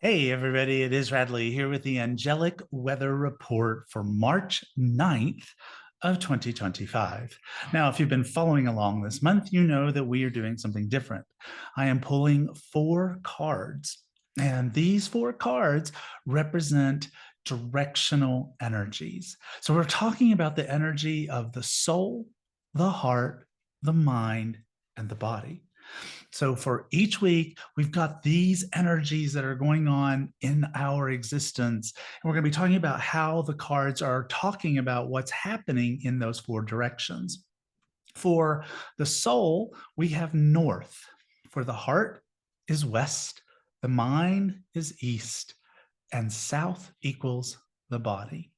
Hey, everybody, it is Radleigh here with the Angelic Weather Report for March 9th of 2025. Now, if you've been following along this month, you know that we are doing something different. I am pulling 4 cards, and these 4 cards represent directional energies. So we're talking about the energy of the soul, the heart, the mind, and the body. So for each week, we've got these energies that are going on in our existence. And we're going to be talking about how the cards are talking about what's happening in those 4 directions. For the soul, we have north. For the heart is west. The mind is east. And south equals the body.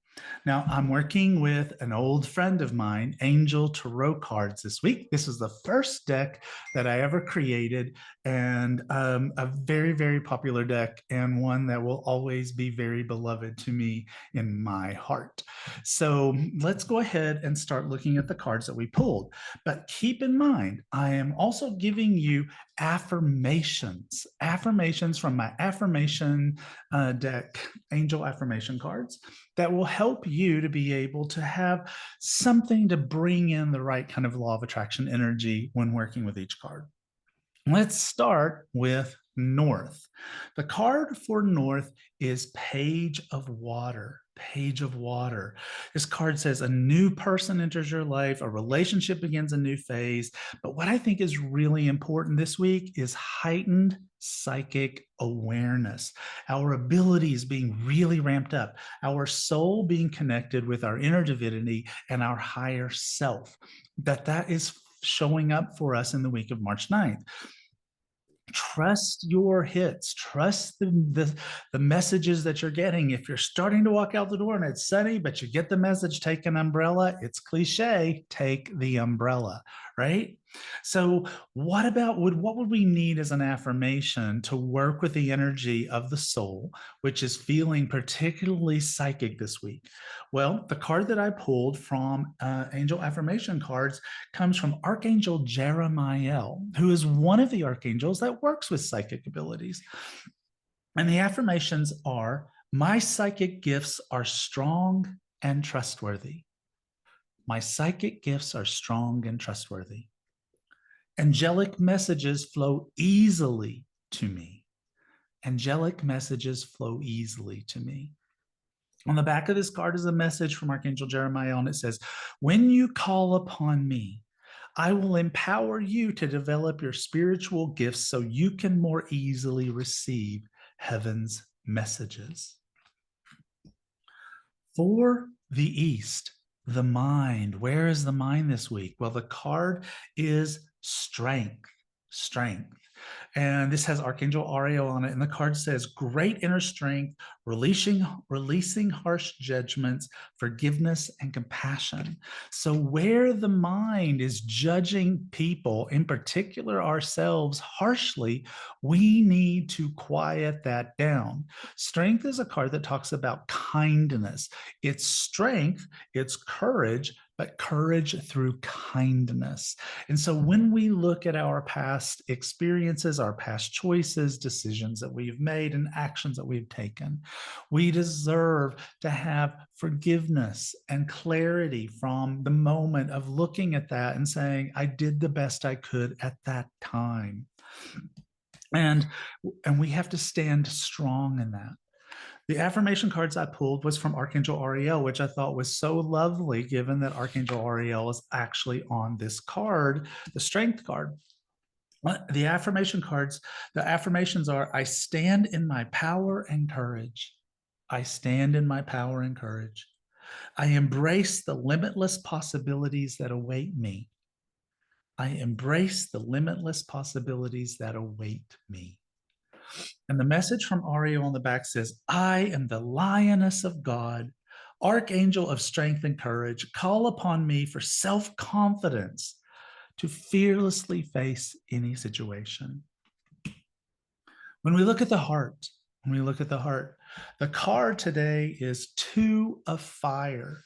Now, I'm working with an old friend of mine, Angel Tarot cards this week. This is the first deck that I ever created, and a very, very popular deck, and one that will always be very beloved to me in my heart. So let's go ahead and start looking at the cards that we pulled. But keep in mind, I am also giving you affirmations from my affirmation deck, Angel Affirmation cards, that will help you to be able to have something to bring in the right kind of law of attraction energy when working with each card. Let's start with North. The card for North is Page of Water. Page of Water. This card says a new person enters your life, a relationship begins a new phase. But what I think is really important this week is heightened psychic awareness, our abilities being really ramped up, our soul being connected with our inner divinity and our higher self, that is showing up for us in the week of March 9th. Trust your hits, trust the messages that you're getting. If you're starting to walk out the door and it's sunny, but you get the message, take an umbrella, it's cliche, take the umbrella, right? So what would we need as an affirmation to work with the energy of the soul, which is feeling particularly psychic this week? Well, the card that I pulled from Angel Affirmation cards comes from Archangel Jeremiah, who is one of the archangels that works with psychic abilities. And the affirmations are, my psychic gifts are strong and trustworthy. My psychic gifts are strong and trustworthy. Angelic messages flow easily to me. Angelic messages flow easily to me. On the back of this card is a message from Archangel Jeremiah, and it says, when you call upon me, I will empower you to develop your spiritual gifts so you can more easily receive heaven's messages. For the East, the mind. Where is the mind this week? Well, the card is strength. And this has Archangel Ariel on it. And the card says, great inner strength, releasing harsh judgments, forgiveness, and compassion. So where the mind is judging people, in particular ourselves, harshly, we need to quiet that down. Strength is a card that talks about kindness. It's strength, it's courage, but courage through kindness. And so when we look at our past experiences, our past choices, decisions that we've made, and actions that we've taken, we deserve to have forgiveness and clarity from the moment of looking at that and saying, I did the best I could at that time. And we have to stand strong in that. The affirmation cards I pulled was from Archangel Ariel, which I thought was so lovely, given that Archangel Ariel is actually on this card, the strength card. The affirmation cards, the affirmations are, I stand in my power and courage. I stand in my power and courage. I embrace the limitless possibilities that await me. I embrace the limitless possibilities that await me. And the message from Ariel on the back says, I am the lioness of God, archangel of strength and courage. Call upon me for self-confidence to fearlessly face any situation. When we look at the heart, the card today is Two of Fire.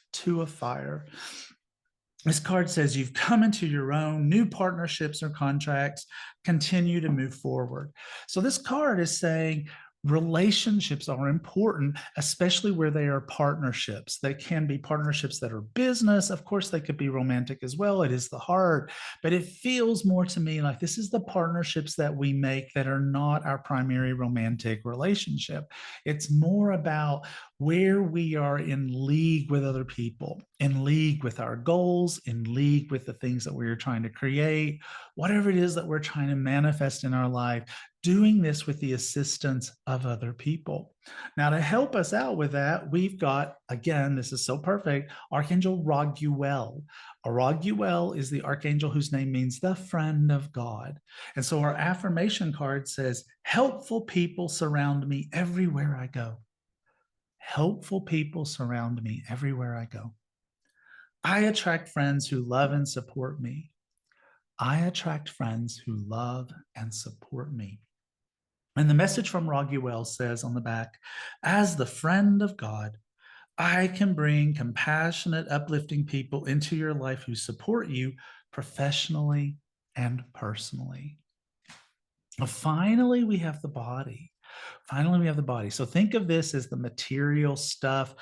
This card says you've come into your own, new partnerships or contracts, continue to move forward. So this card is saying, relationships are important, especially where they are partnerships. They can be partnerships that are business. Of course, they could be romantic as well. It is the heart, but it feels more to me like this is the partnerships that we make that are not our primary romantic relationship. It's more about where we are in league with other people, in league with our goals, in league with the things that we're trying to create, whatever it is that we're trying to manifest in our life, doing this with the assistance of other people. Now, to help us out with that, we've got, again, this is so perfect, Archangel Raguel. Raguel is the archangel whose name means the friend of God. And so our affirmation card says, helpful people surround me everywhere I go. Helpful people surround me everywhere I go. I attract friends who love and support me. I attract friends who love and support me. And the message from Raguel says on the back, as the friend of God, I can bring compassionate, uplifting people into your life who support you professionally and personally. Finally, we have the body. Finally, we have the body. So think of this as the material stuff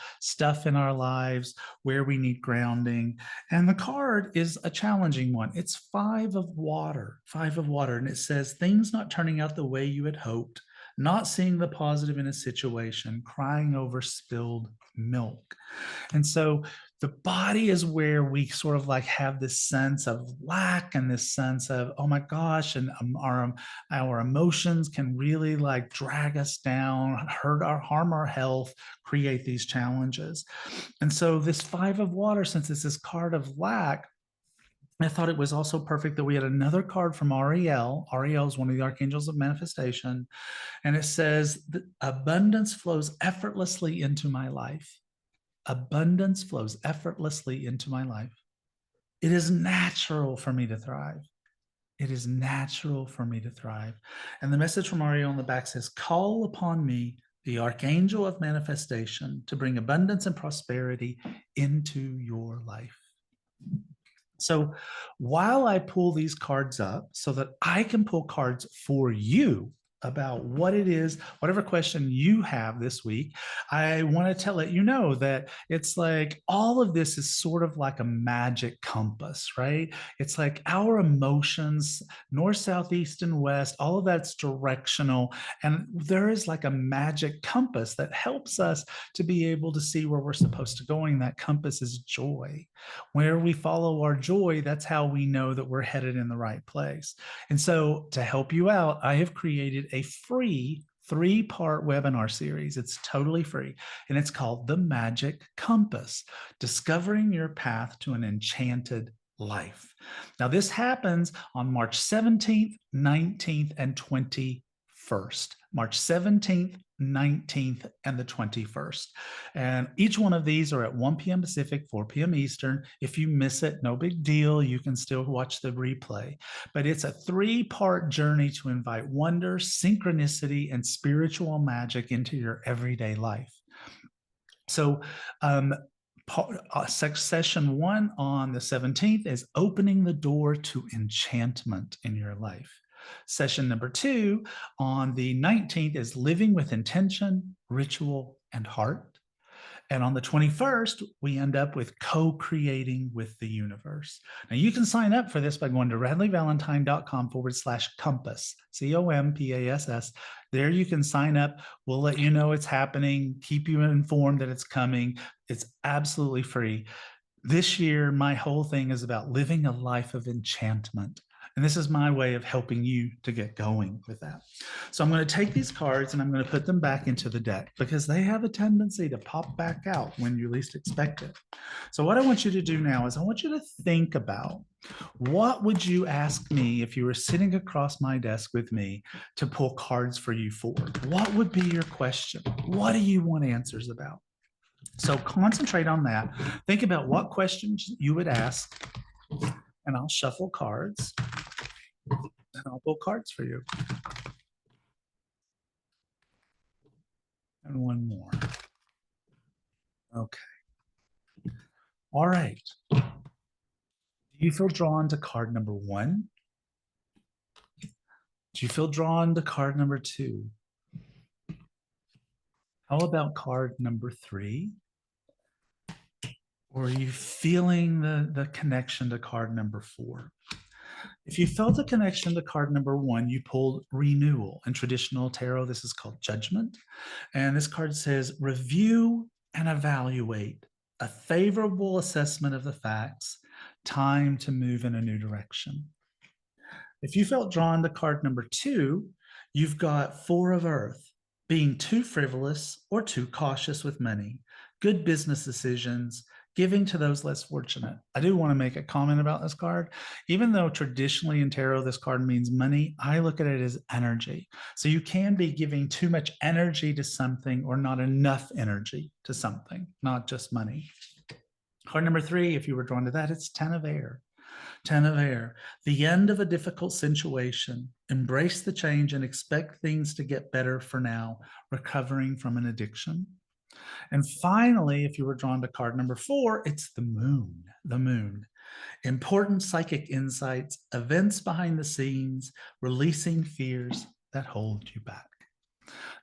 in our lives where we need grounding. And the card is a challenging one. It's five of water. And it says things not turning out the way you had hoped, not seeing the positive in a situation, crying over spilled milk. And so the body is where we sort of like have this sense of lack and this sense of, oh my gosh, and our emotions can really like drag us down, harm our health, create these challenges. And so this five of water, since it's this card of lack, I thought it was also perfect that we had another card from Ariel. Ariel is one of the archangels of manifestation. And it says, abundance flows effortlessly into my life. Abundance flows effortlessly into my life. It is natural for me to thrive. It is natural for me to thrive. And the message from Ariel on the back says, call upon me, the archangel of manifestation, to bring abundance and prosperity into your life. So while I pull these cards up so that I can pull cards for you about what it is, whatever question you have this week, I want to let you know that it's like all of this is sort of like a magic compass, right? It's like our emotions, north, south, east, and west, all of that's directional. And there is like a magic compass that helps us to be able to see where we're supposed to go. And that compass is joy. Where we follow our joy, that's how we know that we're headed in the right place. And so to help you out, I have created a free 3-part webinar series. It's totally free. And it's called The Magic Compass, Discovering Your Path to an Enchanted Life. Now, this happens on March 17th, 19th, and 21st. March 17th, 19th, and the 21st. And each one of these are at 1 p.m. Pacific, 4 p.m. Eastern. If you miss it, no big deal. You can still watch the replay. But it's a 3-part journey to invite wonder, synchronicity, and spiritual magic into your everyday life. So session 1 on the 17th is opening the door to enchantment in your life. Session number 2 on the 19th is living with intention, ritual, and heart. And on the 21st, we end up with co-creating with the universe. Now, you can sign up for this by going to radleighvalentine.com/compass, COMPASS. There you can sign up. We'll let you know it's happening, keep you informed that it's coming. It's absolutely free. This year, my whole thing is about living a life of enchantment. And this is my way of helping you to get going with that. So I'm going to take these cards and I'm going to put them back into the deck because they have a tendency to pop back out when you least expect it. So what I want you to do now is I want you to think about, what would you ask me if you were sitting across my desk with me to pull cards for you for? What would be your question? What do you want answers about? So concentrate on that. Think about what questions you would ask, and I'll shuffle cards and I'll pull cards for you. And one more. Okay. All right. Do you feel drawn to card number 1? Do you feel drawn to card number 2? How about card number 3? Or are you feeling the connection to card number 4? If you felt a connection to card number 1, you pulled renewal. In traditional tarot, this is called judgment. And this card says review and evaluate, a favorable assessment of the facts, time to move in a new direction. If you felt drawn to card number 2, you've got 4 of Earth, being too frivolous or too cautious with money, good business decisions, giving to those less fortunate. I do want to make a comment about this card. Even though traditionally in tarot, this card means money, I look at it as energy. So you can be giving too much energy to something or not enough energy to something, not just money. Card number 3, if you were drawn to that, it's 10 of air. 10 of air, the end of a difficult situation. Embrace the change and expect things to get better for now, recovering from an addiction. And finally, if you were drawn to card number 4, it's the moon. The moon. Important psychic insights, events behind the scenes, releasing fears that hold you back.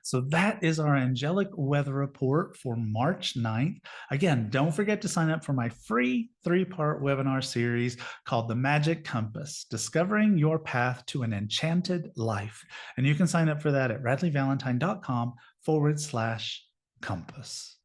So that is our angelic weather report for March 9th. Again, don't forget to sign up for my free 3-part webinar series called The Magic Compass, Discovering Your Path to an Enchanted Life. And you can sign up for that at radleighvalentine.com/compass.